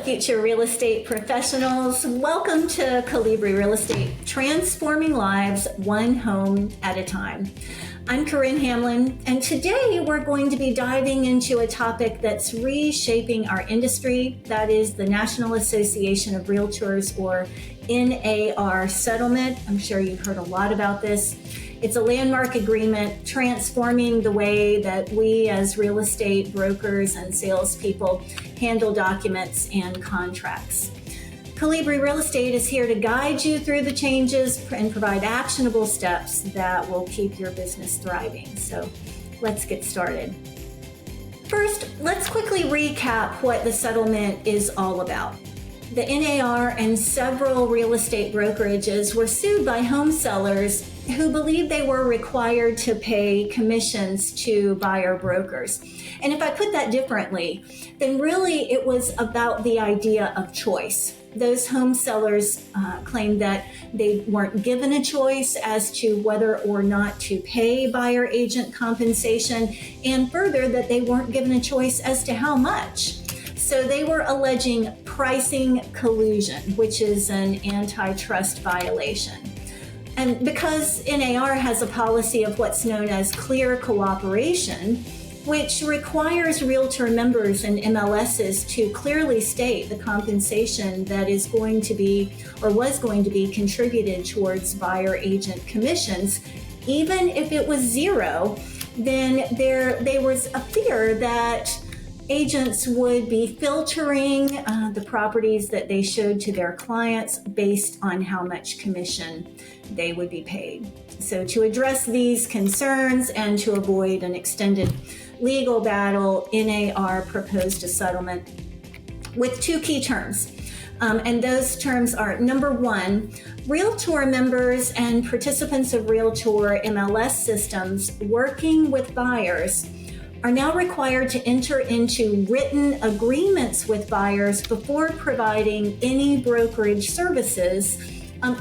Future real estate professionals. Welcome to Colibri Real Estate, transforming lives one home at a time. I'm Corinne Hamlin, and today we're going to be diving into a topic that's reshaping our industry. That is the National Association of Realtors, or NAR Settlement. I'm sure you've heard a lot about this. It's a landmark agreement transforming the way that we as real estate brokers and salespeople handle documents and contracts. Colibri Real Estate is here to guide you through the changes and provide actionable steps that will keep your business thriving. So let's get started. First, let's quickly recap what the settlement is all about. The NAR and several real estate brokerages were sued by home sellers who believed they were required to pay commissions to buyer brokers. And if I put that differently, then really it was about the idea of choice. Those home sellers claimed that they weren't given a choice as to whether or not to pay buyer agent compensation, and further that they weren't given a choice as to how much. So they were alleging pricing collusion, which is an antitrust violation. And because NAR has a policy of what's known as clear cooperation, which requires realtor members and MLSs to clearly state the compensation that is going to be or was going to be contributed towards buyer agent commissions, even if it was zero, then there was a fear that agents would be filtering the properties that they showed to their clients based on how much commission they would be paid. So to address these concerns and to avoid an extended legal battle, NAR proposed a settlement with two key terms. And those terms are, number one, realtor members and participants of realtor MLS systems working with buyers are now required to enter into written agreements with buyers before providing any brokerage services,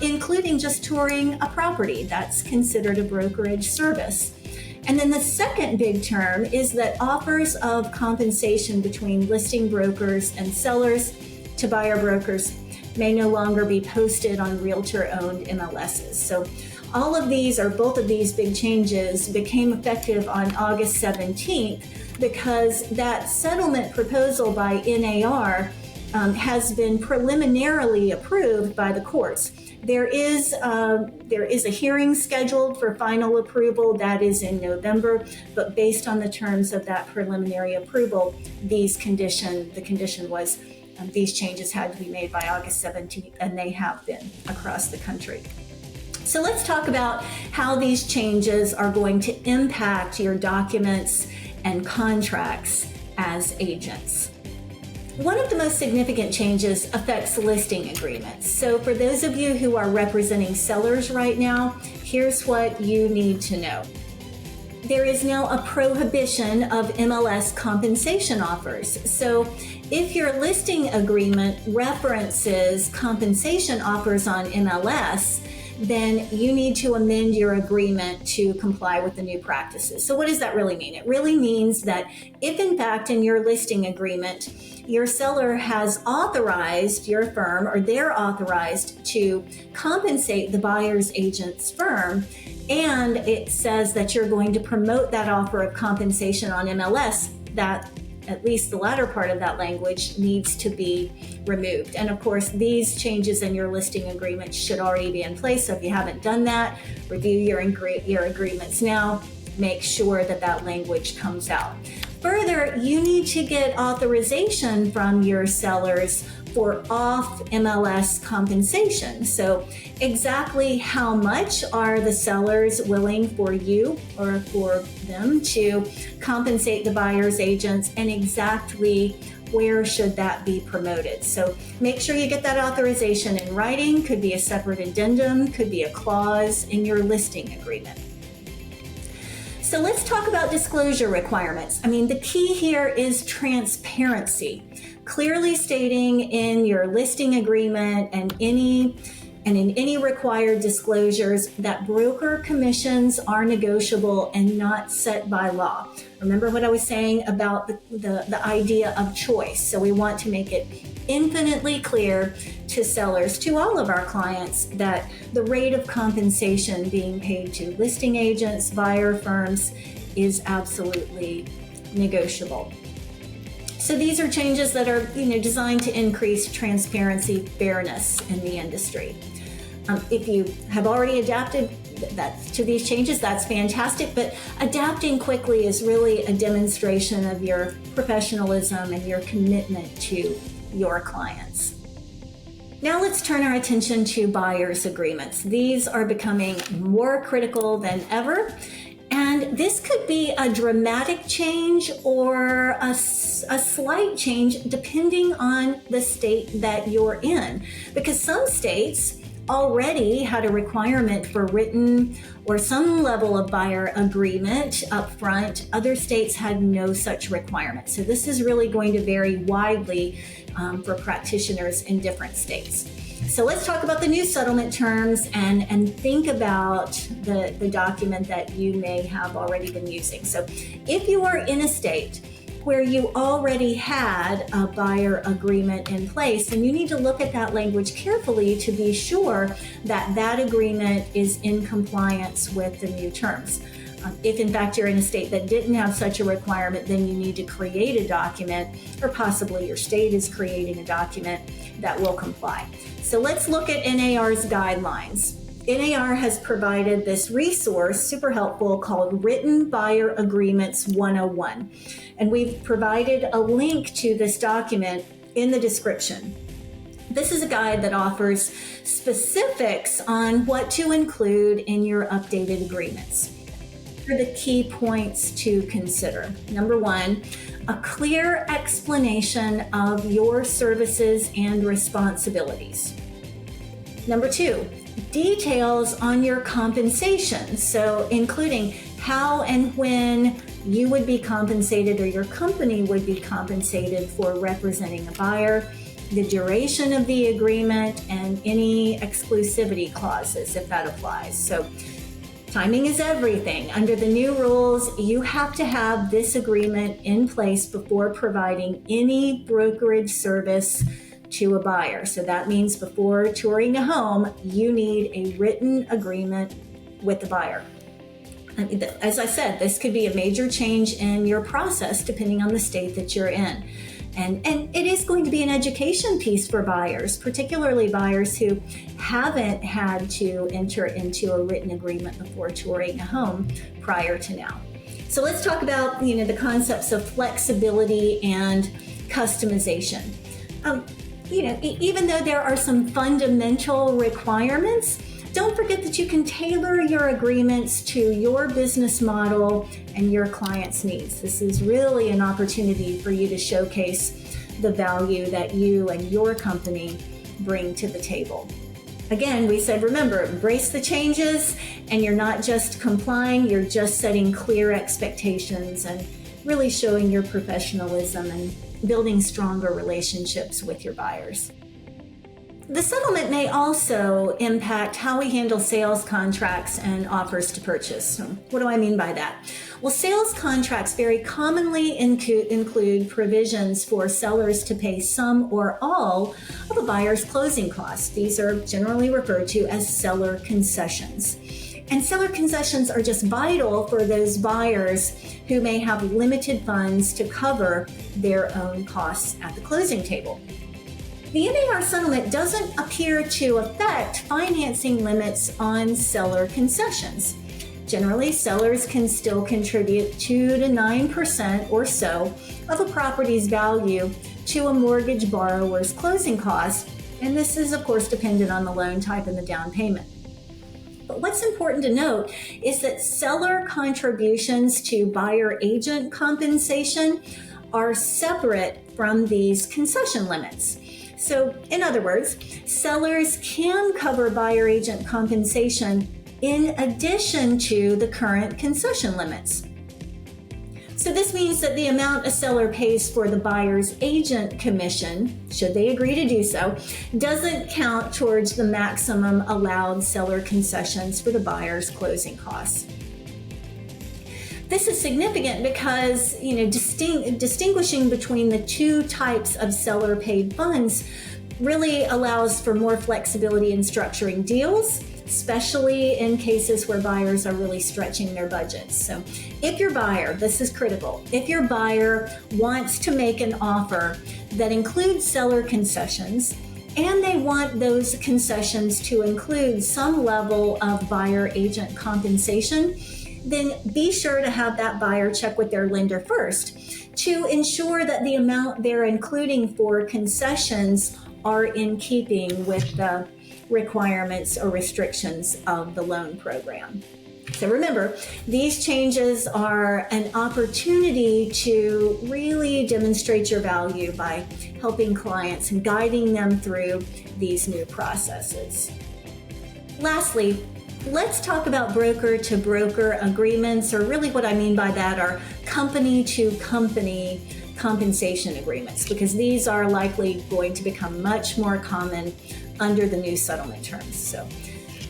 including just touring a property. That's considered a brokerage service. And then the second big term is that offers of compensation between listing brokers and sellers to buyer brokers may no longer be posted on realtor-owned MLSs. So all of these, or both of these big changes, became effective on August 17th because that settlement proposal by NAR has been preliminarily approved by the courts. There is a hearing scheduled for final approval. That is in November, but based on the terms of that preliminary approval, the condition was these changes had to be made by August 17th, and they have been across the country. So let's talk about how these changes are going to impact your documents and contracts as agents. One of the most significant changes affects listing agreements. So for those of you who are representing sellers right now, here's what you need to know. There is now a prohibition of MLS compensation offers. So if your listing agreement references compensation offers on MLS, then you need to amend your agreement to comply with the new practices. So what does that really mean? It really means that if in fact in your listing agreement, your seller has authorized your firm, or they're authorized to compensate the buyer's agent's firm, and it says that you're going to promote that offer of compensation on MLS, that at least the latter part of that language needs to be removed. And of course, these changes in your listing agreement should already be in place. So if you haven't done that, review your agreements now. Make sure that that language comes out. Further, you need to get authorization from your sellers for off MLS compensation. So exactly how much are the sellers willing for you or for them to compensate the buyer's agents, and exactly where should that be promoted? So make sure you get that authorization in writing. Could be a separate addendum, could be a clause in your listing agreement. So let's talk about disclosure requirements. The key here is transparency. Clearly stating in your listing agreement and in any required disclosures that broker commissions are negotiable and not set by law. Remember what I was saying about the idea of choice. So we want to make it infinitely clear to sellers, to all of our clients, that the rate of compensation being paid to listing agents, buyer firms, is absolutely negotiable. So these are changes that are designed to increase transparency, fairness in the industry. If you have already adapted to these changes, that's fantastic, but adapting quickly is really a demonstration of your professionalism and your commitment to your clients. Now let's turn our attention to buyer's agreements. These are becoming more critical than ever. And this could be a dramatic change or a slight change depending on the state that you're in. Because some states already had a requirement for written or some level of buyer agreement up front. Other states had no such requirement. So this is really going to vary widely for practitioners in different states. So let's talk about the new settlement terms and think about the document that you may have already been using. So if you are in a state where you already had a buyer agreement in place, then you need to look at that language carefully to be sure that that agreement is in compliance with the new terms. If in fact you're in a state that didn't have such a requirement, then you need to create a document, or possibly your state is creating a document that will comply. So let's look at NAR's guidelines. NAR has provided this resource, super helpful, called Written Buyer Agreements 101. And we've provided a link to this document in the description. This is a guide that offers specifics on what to include in your updated agreements. Here are the key points to consider. Number one, a clear explanation of your services and responsibilities. Number two, details on your compensation, so including how and when you would be compensated or your company would be compensated for representing a buyer, the duration of the agreement, and any exclusivity clauses if that applies. So timing is everything. Under the new rules, you have to have this agreement in place before providing any brokerage service to a buyer. So that means before touring a home, you need a written agreement with the buyer. As I said, this could be a major change in your process depending on the state that you're in. And it is going to be an education piece for buyers, particularly buyers who haven't had to enter into a written agreement before touring a home prior to now. So let's talk about the concepts of flexibility and customization. Even though there are some fundamental requirements, don't forget that you can tailor your agreements to your business model and your client's needs. This is really an opportunity for you to showcase the value that you and your company bring to the table. Again, we said, remember, embrace the changes, and you're not just complying, you're just setting clear expectations and really showing your professionalism and building stronger relationships with your buyers. The settlement may also impact how we handle sales contracts and offers to purchase. So what do I mean by that? Well, sales contracts very commonly include provisions for sellers to pay some or all of a buyer's closing costs. These are generally referred to as seller concessions. And seller concessions are just vital for those buyers who may have limited funds to cover their own costs at the closing table. The NAR settlement doesn't appear to affect financing limits on seller concessions. Generally, sellers can still contribute 2 to 9% or so of a property's value to a mortgage borrower's closing cost, and this is, of course, dependent on the loan type and the down payment. But what's important to note is that seller contributions to buyer agent compensation are separate from these concession limits. So, in other words, sellers can cover buyer agent compensation in addition to the current concession limits. So this means that the amount a seller pays for the buyer's agent commission, should they agree to do so, doesn't count towards the maximum allowed seller concessions for the buyer's closing costs. This is significant because, distinguishing between the two types of seller-paid funds really allows for more flexibility in structuring deals, especially in cases where buyers are really stretching their budgets. So if your buyer, this is critical, if your buyer wants to make an offer that includes seller concessions, and they want those concessions to include some level of buyer agent compensation, then be sure to have that buyer check with their lender first to ensure that the amount they're including for concessions are in keeping with the requirements or restrictions of the loan program. So remember, these changes are an opportunity to really demonstrate your value by helping clients and guiding them through these new processes. Lastly, let's talk about broker-to-broker agreements, or really what I mean by that are company-to-company compensation agreements, because these are likely going to become much more common under the new settlement terms. So,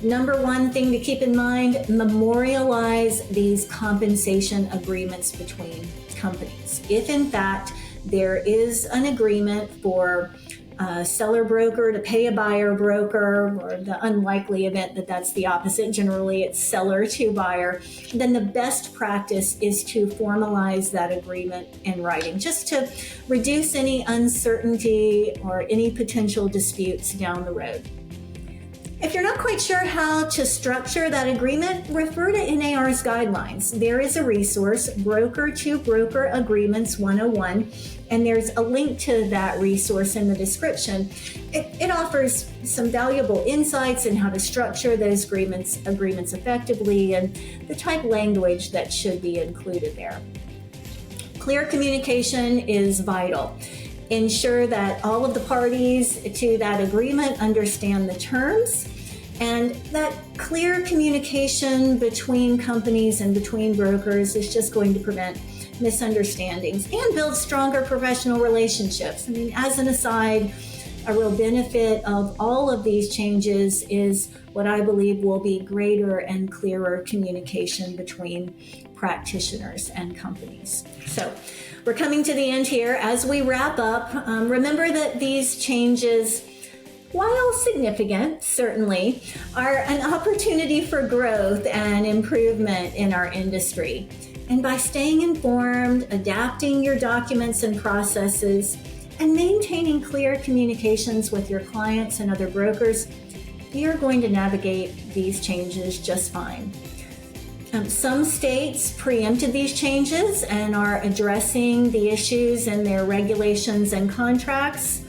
number one thing to keep in mind, memorialize these compensation agreements between companies. If in fact there is an agreement for a seller broker to pay a buyer broker, or the unlikely event that that's the opposite, generally it's seller to buyer, then the best practice is to formalize that agreement in writing, just to reduce any uncertainty or any potential disputes down the road. If you're not quite sure how to structure that agreement, refer to NAR's guidelines. There is a resource, Broker to Broker Agreements 101, and there's a link to that resource in the description. It offers some valuable insights in how to structure those agreements effectively and the type language that should be included there. Clear communication is vital. Ensure that all of the parties to that agreement understand the terms, and that clear communication between companies and between brokers is just going to prevent misunderstandings and build stronger professional relationships. I mean, as an aside, a real benefit of all of these changes is what I believe will be greater and clearer communication between practitioners and companies. So we're coming to the end here. As we wrap up, remember that these changes, while significant, certainly, are an opportunity for growth and improvement in our industry. And by staying informed, adapting your documents and processes, and maintaining clear communications with your clients and other brokers, you're going to navigate these changes just fine. Some states preempted these changes and are addressing the issues in their regulations and contracts.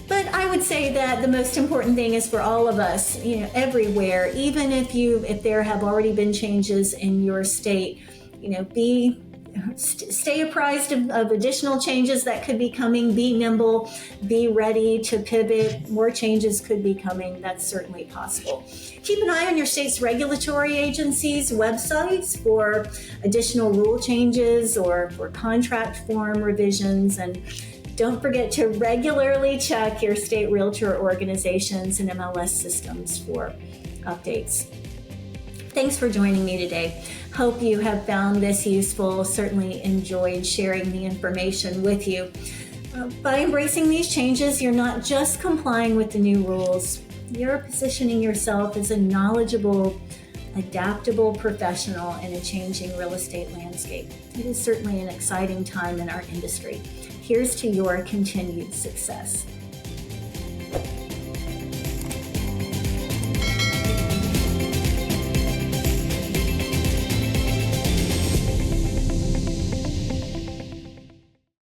But I would say that the most important thing is for all of us, everywhere, even if there have already been changes in your state, stay apprised of additional changes that could be coming. Be nimble, be ready to pivot. More changes could be coming. That's certainly possible. Keep an eye on your state's regulatory agencies' websites for additional rule changes or for contract form revisions. And don't forget to regularly check your state realtor organizations and MLS systems for updates. Thanks for joining me today. Hope you have found this useful. Certainly enjoyed sharing the information with you. By embracing these changes, you're not just complying with the new rules, you're positioning yourself as a knowledgeable, adaptable professional in a changing real estate landscape. It is certainly an exciting time in our industry. Here's to your continued success.